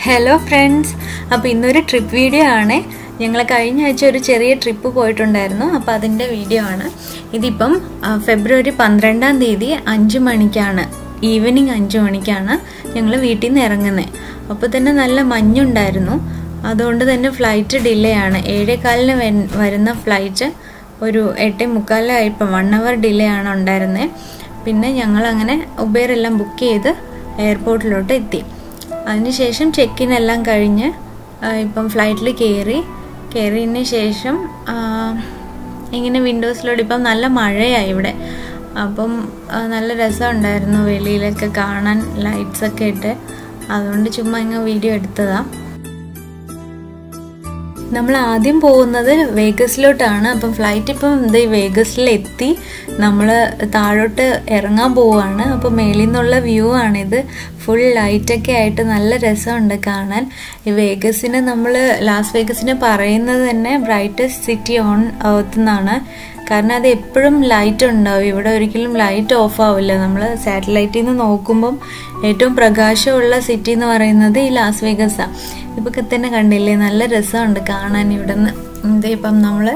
Hello friends, അപ്പോൾ ഇന്നൊരു trip video ആണ്. ഞങ്ങൾ കഴിഞ്ഞ ആഴ്ച ഒരു ചെറിയ ട്രിപ്പ് പോയിട്ടുണ്ടായിരുന്നു. അപ്പോൾ അതിന്റെ വീഡിയോ ആണ്. ഇതിപ്പം ഫെബ്രുവരി 12-ാം തീയതി 5 മണിക്കാണ്, ഈവനിങ് 5 മണിക്കാണ് ഞങ്ങൾ വീട്ടിൽ നിന്ന് ഇറങ്ങുന്നത്. അപ്പോൾ തന്നെ നല്ല മഞ്ഞുണ്ടായിരുന്നു. അതുകൊണ്ട് തന്നെ ഫ്ലൈറ്റ് ഡിലേ ആണ്. 7:15 വരുന്ന ഫ്ലൈറ്റ് ഒരു 8:45 ആയപ്പോൾ 1 hour ഡിലേ ആണ് ഉണ്ടായിരുന്നത്. പിന്നെ ഞങ്ങൾ അങ്ങനെ ഉബേർ എല്ലാം ബുക്ക് ചെയ്ത് എയർപോർട്ടിലോട്ട് എത്തി. അതിനുശേഷം ചെക്കിൻ എല്ലാം കഴിഞ്ഞ് ഇപ്പം ഫ്ലൈറ്റിൽ കയറിയതിന് ശേഷം ഇങ്ങനെ വിൻഡോസിലോട്ട് ഇപ്പം നല്ല മഴയായി ഇവിടെ. അപ്പം നല്ല രസമുണ്ടായിരുന്നു വെളിയിലൊക്കെ കാണാൻ, ലൈറ്റ്സൊക്കെ ഇട്ട്. അതുകൊണ്ട് ചുമ്മാ ഇങ്ങനെ വീഡിയോ എടുത്തതാണ്. നമ്മൾ ആദ്യം പോകുന്നത് വേഗസിലോട്ടാണ്. അപ്പം ഫ്ലൈറ്റ് ഇപ്പം വേഗസിലെത്തി, നമ്മൾ താഴോട്ട് ഇറങ്ങാൻ പോവുകയാണ്. അപ്പം മേളിൽ നിന്നുള്ള വ്യൂ ആണിത്. ഫുൾ ലൈറ്റൊക്കെ ആയിട്ട് നല്ല രസമുണ്ട് കാണാൻ. ഈ വേഗസിന് ലാസ് വേഗസിന് പറയുന്നത് തന്നെ ബ്രൈറ്റസ്റ്റ് സിറ്റി ഓൺ എർത്ത് എന്നാണ്. കാരണം അത് എപ്പോഴും ലൈറ്റ് ഉണ്ടാവും. ഇവിടെ ഒരിക്കലും ലൈറ്റ് ഓഫ് ആവില്ല. നമ്മൾ സാറ്റലൈറ്റിൽ നിന്ന് നോക്കുമ്പം ഏറ്റവും പ്രകാശമുള്ള സിറ്റി എന്ന് പറയുന്നത് ഈ ലാസ് വേഗസാണ്. ഇപ്പൊക്കെ തന്നെ കണ്ടില്ലേ, നല്ല രസമുണ്ട് കാണാൻ ഇവിടെ നിന്ന്. ഇപ്പം നമ്മൾ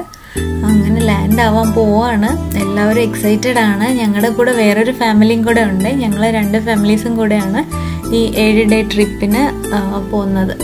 അങ്ങനെ ലാൻഡ് ആവാൻ പോവാണ്. എല്ലാവരും എക്സൈറ്റഡ് ആണ്. ഞങ്ങളുടെ കൂടെ വേറൊരു ഫാമിലിയും കൂടെ ഉണ്ട്. ഞങ്ങൾ 2 ഫാമിലീസും കൂടെയാണ് ഈ 7 ഡേ ട്രിപ്പിന് പോകുന്നത്.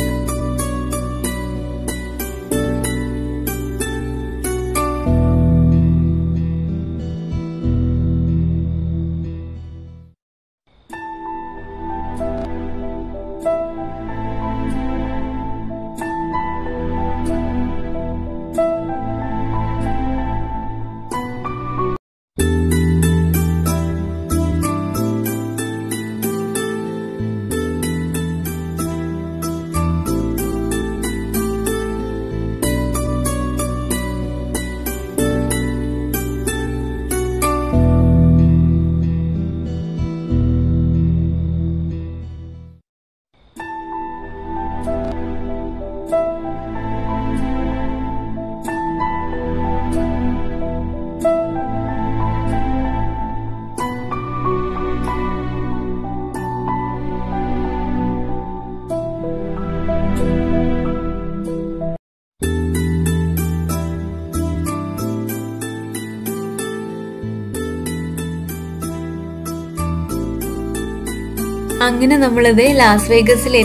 അങ്ങനെ നമ്മളിത് ലാസ് വേഗസിൽ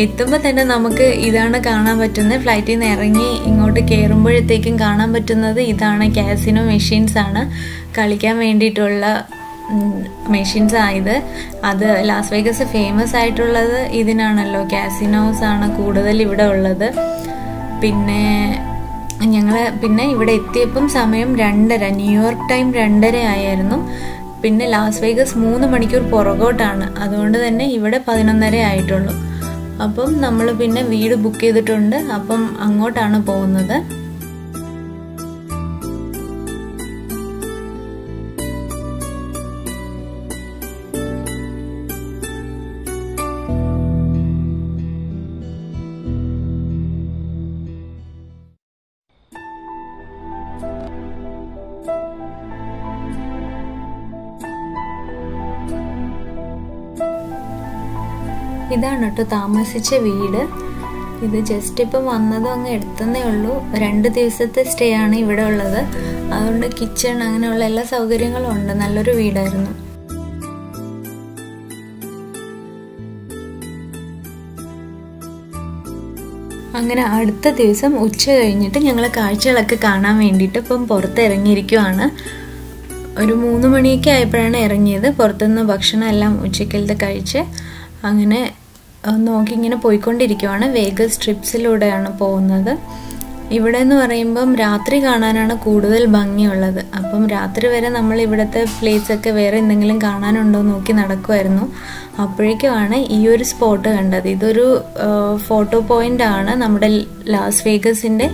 എത്തുമ്പോൾ തന്നെ നമുക്ക് ഇതാണ് കാണാൻ പറ്റുന്നത്. ഫ്ലൈറ്റിൽ നിന്ന് ഇറങ്ങി ഇങ്ങോട്ട് കയറുമ്പോഴത്തേക്കും കാണാൻ പറ്റുന്നത് ഇതാണ്. കാസിനോ മെഷീൻസ് ആണ്, കളിക്കാൻ വേണ്ടിയിട്ടുള്ള മെഷീൻസ് ആയത്. അത് ലാസ് വേഗസ് ഫേമസ് ആയിട്ടുള്ളത് ഇതിനാണല്ലോ. കാസിനോസ് ആണ് കൂടുതൽ ഇവിടെ ഉള്ളത്. പിന്നെ ഇവിടെ എത്തിയപ്പം സമയം 2:30, ന്യൂയോർക്ക് ടൈം 2:30 ആയിരുന്നു. പിന്നെ ലാസ് വേഗസ് 3 മണിക്കൂർ പുറകോട്ടാണ്. അതുകൊണ്ട് തന്നെ ഇവിടെ 11:30 ആയിട്ടുള്ളൂ. അപ്പം നമ്മൾ പിന്നെ വീട് ബുക്ക് ചെയ്തിട്ടുണ്ട്. അപ്പം അങ്ങോട്ടാണ് പോകുന്നത്. ഇതാണ് കേട്ടോ താമസിച്ച വീട്. ഇത് ജസ്റ്റ് ഇപ്പം വന്നതും അങ്ങ് എടുത്തതേ ഉള്ളൂ. 2 ദിവസത്തെ സ്റ്റേ ആണ് ഇവിടെ ഉള്ളത്. അതുകൊണ്ട് കിച്ചൺ അങ്ങനെയുള്ള എല്ലാ സൗകര്യങ്ങളും ഉണ്ട്. നല്ലൊരു വീടായിരുന്നു. അങ്ങനെ അടുത്ത ദിവസം ഉച്ച കഴിഞ്ഞിട്ട് ഞങ്ങൾ കാഴ്ചകളൊക്കെ കാണാൻ വേണ്ടിയിട്ട് ഇപ്പം പുറത്തിറങ്ങിയിരിക്കുവാണ്. ഒരു 3 മണിയൊക്കെ ആയപ്പോഴാണ് ഇറങ്ങിയത്. പുറത്തുനിന്ന് ഭക്ഷണം എല്ലാം ഉച്ചക്കലത്തെ കഴിച്ച് അങ്ങനെ നോക്കി ഇങ്ങനെ പോയിക്കൊണ്ടിരിക്കുവാണ്. വേഗസ് ട്രിപ്സിലൂടെയാണ് പോകുന്നത്. ഇവിടെ എന്ന് പറയുമ്പം രാത്രി കാണാനാണ് കൂടുതൽ ഭംഗിയുള്ളത്. അപ്പം രാത്രി വരെ നമ്മൾ ഇവിടുത്തെ പ്ലേസൊക്കെ വേറെ എന്തെങ്കിലും കാണാനുണ്ടോ നോക്കി നടക്കുമായിരുന്നു. അപ്പോഴേക്കുമാണ് ഈ ഒരു സ്പോട്ട് കണ്ടത്. ഇതൊരു ഫോട്ടോ പോയിന്റ് ആണ്. നമ്മുടെ ലാസ് വേഗസിൻ്റെ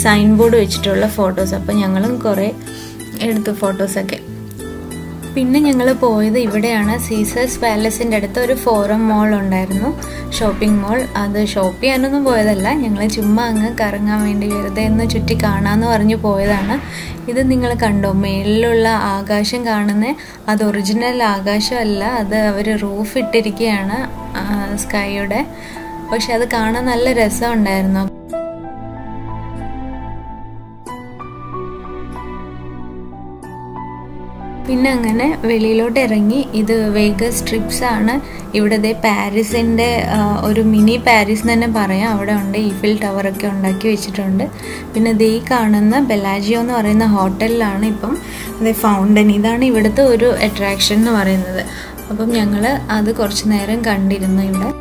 സൈൻ ബോർഡ് വെച്ചിട്ടുള്ള ഫോട്ടോസ്. അപ്പം ഞങ്ങളും കുറേ എടുത്തു ഫോട്ടോസൊക്കെ. പിന്നെ ഞങ്ങൾ പോയത് ഇവിടെയാണ്. സീസേഴ്സ് പാലസിൻ്റെ അടുത്ത് ഒരു ഫോറം മോൾ ഉണ്ടായിരുന്നു, ഷോപ്പിംഗ് മോൾ. അത് ഷോപ്പ് ചെയ്യാനൊന്നും പോയതല്ല, ഞങ്ങൾ ചുമ്മാ അങ്ങ് കറങ്ങാൻ വേണ്ടി വെറുതെ ഒന്ന് ചുറ്റി കാണാമെന്ന് പറഞ്ഞ് പോയതാണ്. ഇത് നിങ്ങൾ കണ്ടോ, മേളിലുള്ള ആകാശം കാണുന്നത്? അത് ഒറിജിനൽ ആകാശമല്ല, അത് അവർ റൂഫ് ഇട്ടിരിക്കുകയാണ് സ്കൈയുടെ. പക്ഷെ അത് കാണാൻ നല്ല രസമുണ്ടായിരുന്നു. പിന്നെ അങ്ങനെ വെളിയിലോട്ട് ഇറങ്ങി. ഇത് വേഗസ് ട്രിപ്സ് ആണ്. ഇവിടുത്തെ പാരീസിൻ്റെ ഒരു മിനി പാരീസ് എന്ന് തന്നെ പറയാം. അവിടെ ഉണ്ട് ഈഫിൽ ടവറൊക്കെ ഉണ്ടാക്കി വെച്ചിട്ടുണ്ട്. പിന്നെ ദേ കാണുന്ന ബെലാജിയോ എന്ന് പറയുന്ന ഹോട്ടലിലാണ് ഇപ്പം ഫൗണ്ടൻ. ഇതാണ് ഇവിടുത്തെ ഒരു അട്രാക്ഷൻ എന്ന് പറയുന്നത്. അപ്പം ഞങ്ങൾ അത് കുറച്ച് നേരം കണ്ടിരുന്നു ഇവിടെ.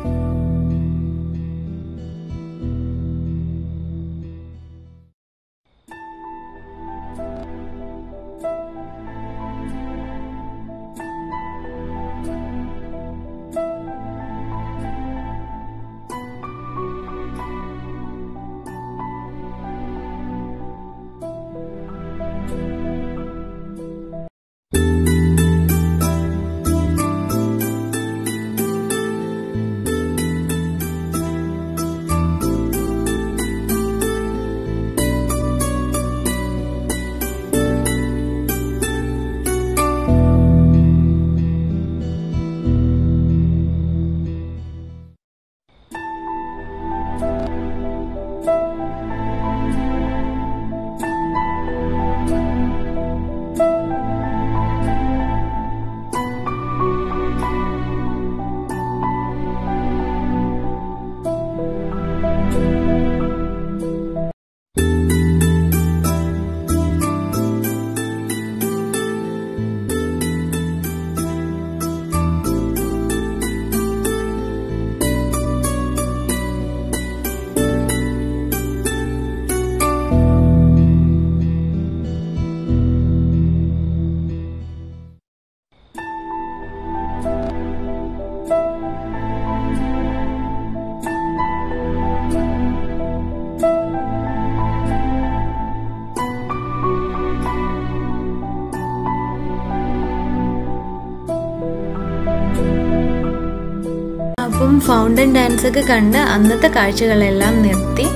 അപ്പം ഫൗണ്ടൻ ഡാൻസ് ഒക്കെ കണ്ട് അന്നത്തെ കാഴ്ചകളെല്ലാം നിർത്തി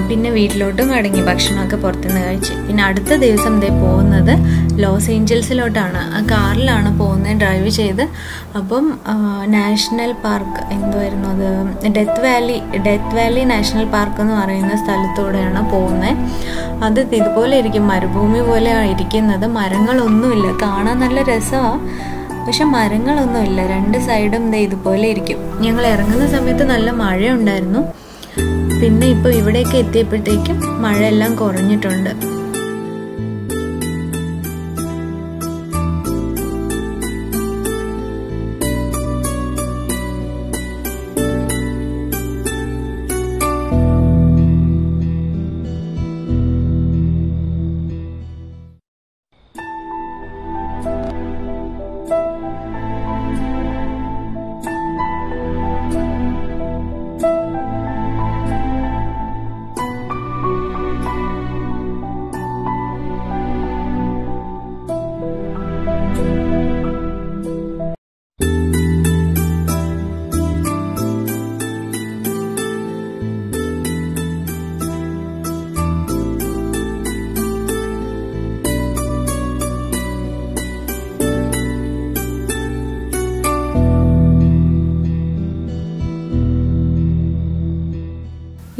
പിന്നെ വീട്ടിലോട്ടും മടങ്ങി. ഭക്ഷണമൊക്കെ പുറത്തുനിന്ന് കഴിച്ച്. പിന്നെ അടുത്ത ദിവസം പോകുന്നത് ലോസ് ഏഞ്ചൽസിലോട്ടാണ്. ആ കാറിലാണ് പോകുന്നത്, ഡ്രൈവ് ചെയ്ത്. അപ്പം നാഷണൽ പാർക്ക് എന്തുവായിരുന്നു അത്, ഡെത്ത് വാലി നാഷണൽ പാർക്ക് എന്ന് പറയുന്ന സ്ഥലത്തൂടെയാണ് പോകുന്നത്. അത് ഇതുപോലെ ഇരിക്കും, മരുഭൂമി പോലെയാണ് ഇരിക്കുന്നത്. മരങ്ങളൊന്നുമില്ല, കാണാൻ നല്ല രസമാണ്, പക്ഷെ മരങ്ങളൊന്നുമില്ല. രണ്ട് സൈഡും ഇതുപോലെ ഇരിക്കും. ഞങ്ങൾ ഇറങ്ങുന്ന സമയത്ത് നല്ല മഴ ഉണ്ടായിരുന്നു. പിന്നെ ഇപ്പോൾ ഇവിടെയൊക്കെ എത്തിയപ്പോഴത്തേക്കും മഴയെല്ലാം കുറഞ്ഞിട്ടുണ്ട്.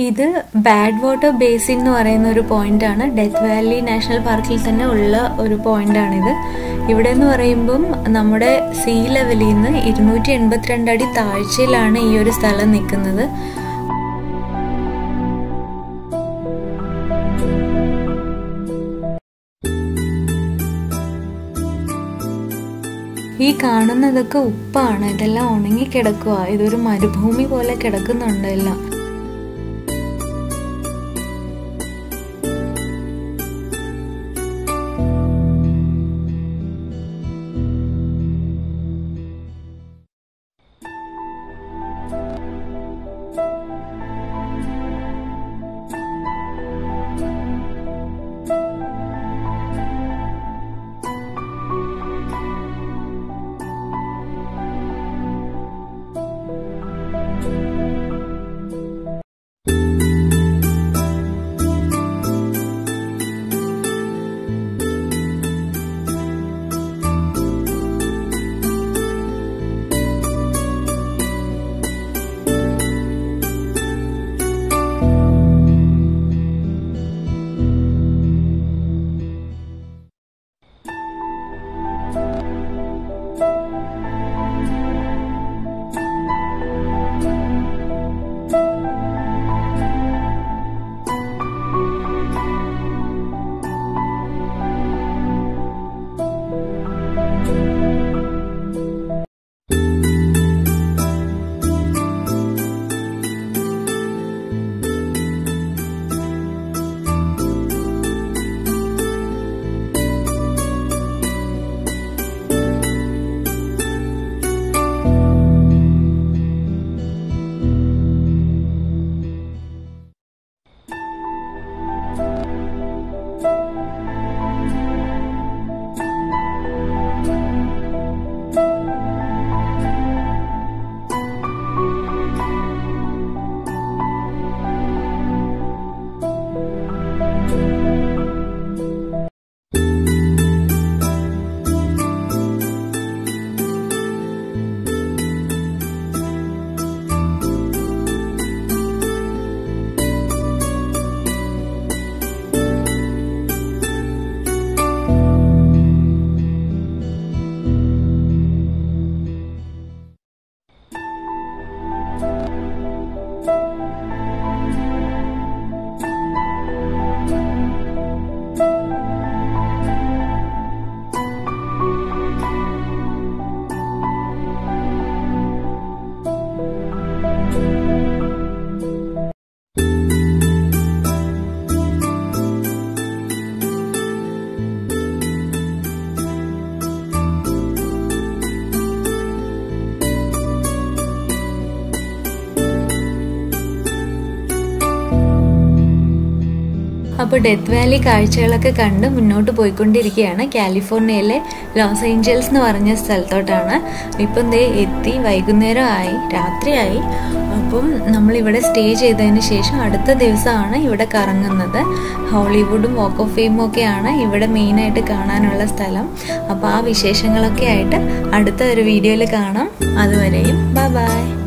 ഇത് ബാഡ് വാട്ടർ ബേസിൻ എന്ന് പറയുന്ന ഒരു പോയിന്റാണ്. ഡെത്ത് വാലി നാഷണൽ പാർക്കിൽ തന്നെ ഉള്ള ഒരു പോയിന്റാണിത്. ഇവിടെ എന്ന് പറയുമ്പം നമ്മുടെ സീ ലെവലിൽ നിന്ന് 282 അടി താഴ്ചയിലാണ് ഈ ഒരു സ്ഥലം നിൽക്കുന്നത്. ഈ കാണുന്നതൊക്കെ ഉപ്പാണ്. ഇതെല്ലാം ഉണങ്ങി കിടക്കുക. ഇതൊരു മരുഭൂമി പോലെ കിടക്കുന്നുണ്ട് എല്ലാം. അപ്പോൾ ഡെത്ത് വാലി കാഴ്ചകളൊക്കെ കണ്ട് മുന്നോട്ട് പോയിക്കൊണ്ടിരിക്കുകയാണ്. കാലിഫോർണിയയിലെ ലോസ് ഏഞ്ചൽസ് എന്ന് പറഞ്ഞ സ്ഥലത്തോട്ടാണ്. ഇപ്പം ദേ എത്തി, വൈകുന്നേരമായി, രാത്രിയായി. അപ്പം നമ്മളിവിടെ സ്റ്റേ ചെയ്തതിന് ശേഷം അടുത്ത ദിവസമാണ് ഇവിടെ കറങ്ങുന്നത്. ഹോളിവുഡും വാക്ക് ഓഫ് ഫെയിമും ഒക്കെയാണ് ഇവിടെ മെയിനായിട്ട് കാണാനുള്ള സ്ഥലം. അപ്പോൾ ആ വിശേഷങ്ങളൊക്കെ ആയിട്ട് അടുത്ത ഒരു വീഡിയോയിൽ കാണാം. അതുവരെയും ബൈ ബൈ.